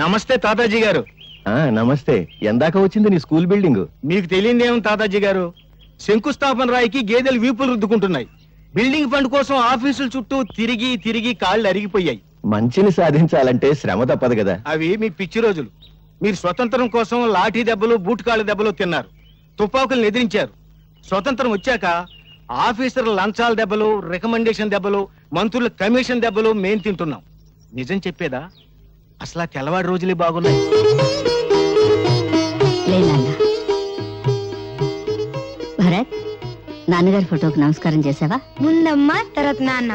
నమస్తే తాతాజీ గారు. నమస్తే. ఎందాక వచ్చింది నీ స్కూల్ బిల్డింగ్? మీకు తెలియదేం తాతాజీ గారు, శంకుస్థాపన రాయికి గేదెలు వీపులు రుద్దుకుంటున్నాయి. బిల్డింగ్ ఫండ్ కోసం ఆఫీసుల చుట్టూ తిరిగి తిరిగి కాళ్ళు అరిగిపోయాయి. మంచిని సాధించాలంటే శ్రమ తప్పదు కదా. అవి మీ పిచ్చి రోజులు. మీరు స్వతంత్రం కోసం లాఠీ దెబ్బలు బూట్ కాళ్ళ దెబ్బలు తిన్నారు, తుపాకులను ఎదిరించారు. స్వతంత్రం వచ్చాక ఆఫీసర్ల లంచాల దెబ్బలు, రికమెండేషన్ దెబ్బలు, మంత్రుల కమిషన్ దెబ్బలు మేం తింటున్నాం. నిజం చెప్పేదా, అసలు తెల్లవాడి రోజులే బాగున్నాయి. భరత్, నాన్నగారి ఫోటోకి నమస్కారం చేసావా? ముందమ్మా, తర్వాత నాన్న.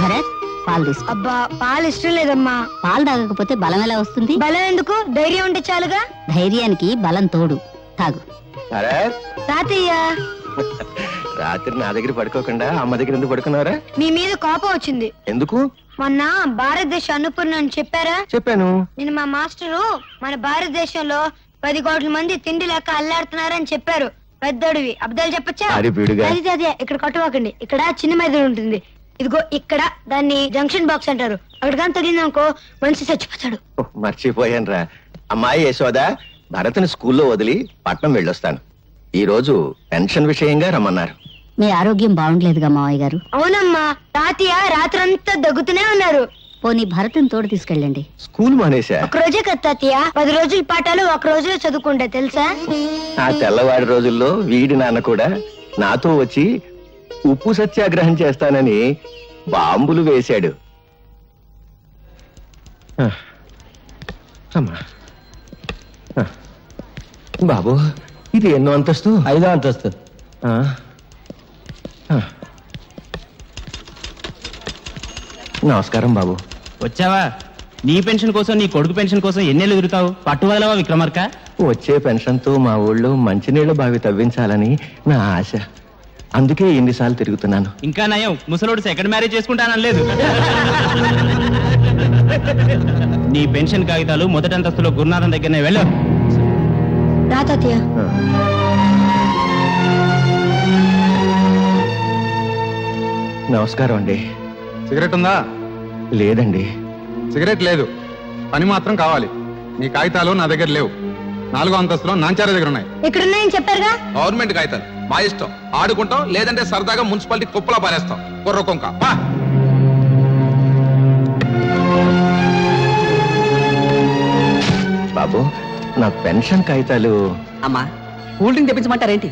భరత్, పాలు తీసుకో. అబ్బా, పాలు ఇష్టం లేదమ్మా. పాలు తాగకపోతే బలం ఎలా వస్తుంది? బలం ఎందుకు, ధైర్యం ఉంటే చాలుగా. ధైర్యానికి బలం తోడు. తాగు. తాతయ్య, రాత్రి నా దగ్గర పడుకోకుండా అమ్మ దగ్గర ఎందుకు పడుకున్నారా? మీ మీద కోపం వచ్చింది. ఎందుకు? మొన్న భారతదేశ అన్నపూర్ణ అని చెప్పారా? చెప్పాను. నేను మా మాస్టరు మన భారతదేశంలో 10 కోట్ల మంది తిండి లేక అల్లాడుతున్నారని చెప్పారు. పెద్దోడివి అబద్ధాలు చెప్పచ్చా? అదే ఇక్కడ కొట్టవాకండి. ఇక్కడ చిన్న మెదడు ఉంటుంది, ఇదిగో ఇక్కడ. దాన్ని జంక్షన్ బాక్స్ అంటారు. అక్కడ కానీ తగిలింది అనుకో మనిషి చచ్చిపోతాడు. మర్చిపోయాను రా. అమ్మాయి యశోద, భరత్ని స్కూల్లో వదిలి పట్నం వెళ్ళొస్తాను. ఈ రోజు పెన్షన్ విషయంగా రమ్మన్నారు. మీ ఆరోగ్యం బాగుండలేదుగా మావయ్య గారు? అవునమ్మా, తాతయ్య రాత్రంతా దగ్గుతూనే ఉన్నారు. పోనీ భరత్ని తోడు తీసుకెళ్ళండి. స్కూల్ మానేశా. ఒక రోజే కదా తాతయ్య, 10 రోజుల పాఠాలు ఒక రోజులో చదువుకుంటా తెలుసా? ఆ తెల్లవాడి రోజుల్లో వీడి నాన్న కూడా నాతో వచ్చి ఉప్పు సత్యాగ్రహం చేస్తానని బాంబులు వేశాడు. బాబు, ఇది ఎన్నో అంతస్తు? 5వ అంతస్తు. నమస్కారం బాబు. వచ్చావా? నీ పెన్షన్ కోసం, నీ కొడుకు పెన్షన్ కోసం ఎన్నేళ్ళు తిరుగుతావు? పట్టు వదలవా విక్రమార్క? వచ్చే పెన్షన్ తో మా ఊళ్ళో మంచినీళ్ల బావి తవ్వించాలని నా ఆశ. అందుకే ఎన్నిసార్లు తిరుగుతున్నాను. ఇంకా నయం, ముసలోడు సెకండ్ మ్యారేజ్ చేసుకుంటానలేదు. నీ పెన్షన్ కాగితాలు మొదటి అంతస్తులో గురునాథం దగ్గరనే వెళ్ళు. రా తాతయ్య. నమస్కారం అండి. సిగరెట్ ఉందా? లేదండి. సిగరెట్ లేదు, పని మాత్రం కావాలి. నీ కాగితాలు నా దగ్గర లేవు. 4వ అంతస్తులో నాంచారి దగ్గర ఉన్నాయి. ఇక్కడున్నాయని చెప్పారుగా. గవర్నమెంట్ కాగితాలు మా ఇష్టం. ఆడుకుంటాం, లేదంటే సరదాగా మున్సిపాలిటీ కుప్పలా పారేస్తాం. కుర్రకొంక బాబు, నా పెన్షన్ కాగితాలు. అమ్మా, కూల్ డ్రింక్ తెప్పించమంటారేంటి?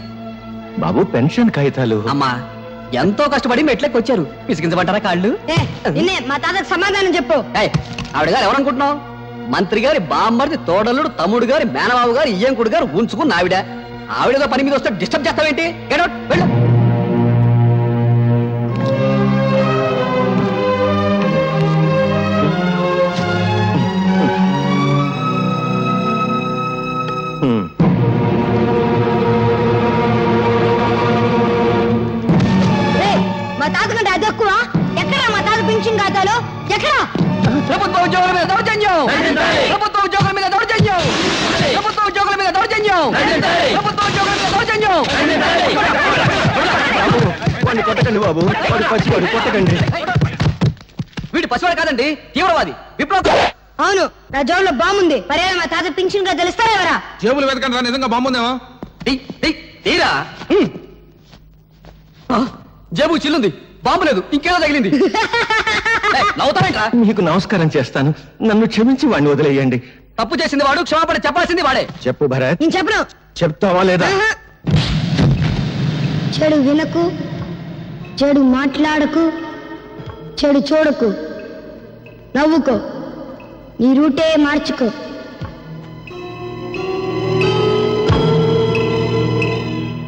బాబు, పెన్షన్ కాగితాలు. అమ్మా, ఎంతో కష్టపడి మెట్లకి వచ్చారు, పిసికించమంటారా కాళ్ళు? మా తాతకు సమాధానం చెప్పు. ఆవిడ గారు ఎవరనుకుంటున్నావు? మంత్రి గారి బామ్మర్ది, తోడల్లుడు, తమ్ముడు గారి మేనబాబు గారు, ఇయ్యంకుడు గారు ఉంచుకున్న ఆవిడ. ఆవిడతో పని మీద వస్తే డిస్టర్బ్ చేస్తావేంటి? గెట్ అవుట్, వెళ్ళు. మా తాత కంటే అది ఎక్కువ. ఎక్కడా మా తాత పెన్షన్ ఖాతాలో? ఎక్కడా? ప్రభుత్వ ఉద్యోగుల మీద దౌర్జన్యం! ప్రభుత్వ ఉద్యోగుల మీద దౌర్జన్యం! ప్రభుత్వ ఉద్యోగుల మీద దౌర్జన్యం! ప్రభుత్వ ఉద్యోగుల మీద దౌర్జన్యం! కొట్టకండి బాబు, కొట్టకండి. వీడు పసివాడు కాదండి, తీవ్రవాది, విప్లవ. అవును, నా జోబులో బాగుంది. పర్యాలు మా తాత పెన్షన్ గా తెలుస్తారా ఎవరా? జేబులు వెతకండి రా, నిజంగా బాగుందేమో. తీరా. జేబు చిల్లుంది, బాంబు లేదు, ఇంకేదో తగిలింది. నవ్వుతావేంట్రా? మీకు నమస్కారం చేస్తాను, నన్ను క్షమించి వాడిని వదిలేయండి. తప్పు చేసింది వాడు, క్షమాపణ చెప్పాల్సింది వాడే. చెప్పు భరత్. నేను చెప్పను. చెప్తావా లేదా? చెడు వినకు, చెడు మాట్లాడకు, చెడు చూడకు, నవ్వుకో, నీ రూటే మార్చుకో.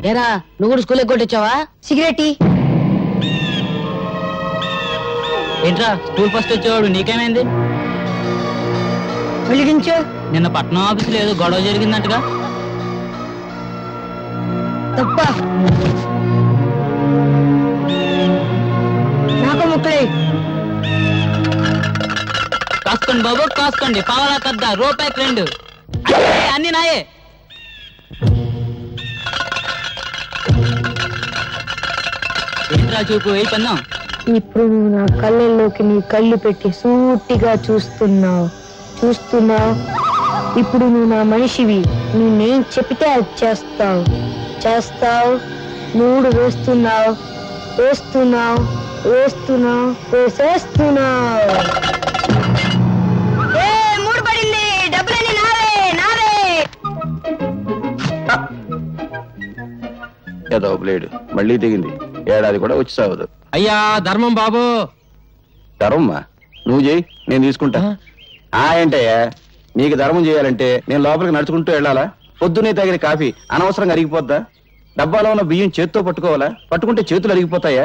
ఏరా, నువ్వు కూడా స్కూల్ కొట్టించావా? సిగరెట్ ఏంట్రా, స్కూల్ ఫస్ట్ వచ్చేవాడు, నీకేమైంది? వెలిగించు. నిన్న పట్నం ఆఫీసులో ఏదో గొడవ జరిగిందంటగా? తప్ప నాకు ముక్కలే. కాసుకోండి బాబు, కాసుకోండి. పావలా కద్ద, రూపాయికి 2. అన్ని నాయే. ఏంట్రా చూపు, ఏ పన్నాం? ఇప్పుడు నువ్వు నా కళ్ళల్లోకి నీ కళ్ళు పెట్టి సూటిగా చూస్తున్నావు. ఇప్పుడు నువ్వు నా మనిషివి. నేనేం చెప్తే అది చేస్తావు. మూడు వేస్తున్నావు. మూడు పడింది. డబ్బులన్నీ నావే. ఏదో బ్లేడ్ మళ్ళీ దిగింది. ఏడాది కూడా వచ్చి సాగదు. అయ్యా ధర్మం బాబు. ధర్మమ్మా నువ్వు చేయి, నేను తీసుకుంటా. ఏంటయ్యా, నీకు ధర్మం చేయాలంటే నేను లోపలికి నడుచుకుంటూ వెళ్ళాలా? పొద్దునే తాగిన కాఫీ అనవసరంగా అరిగిపోద్దా? డబ్బాలో ఉన్న బియ్యం చేత్తో పట్టుకోవాలా? పట్టుకుంటే చేతులు అరిగిపోతాయా?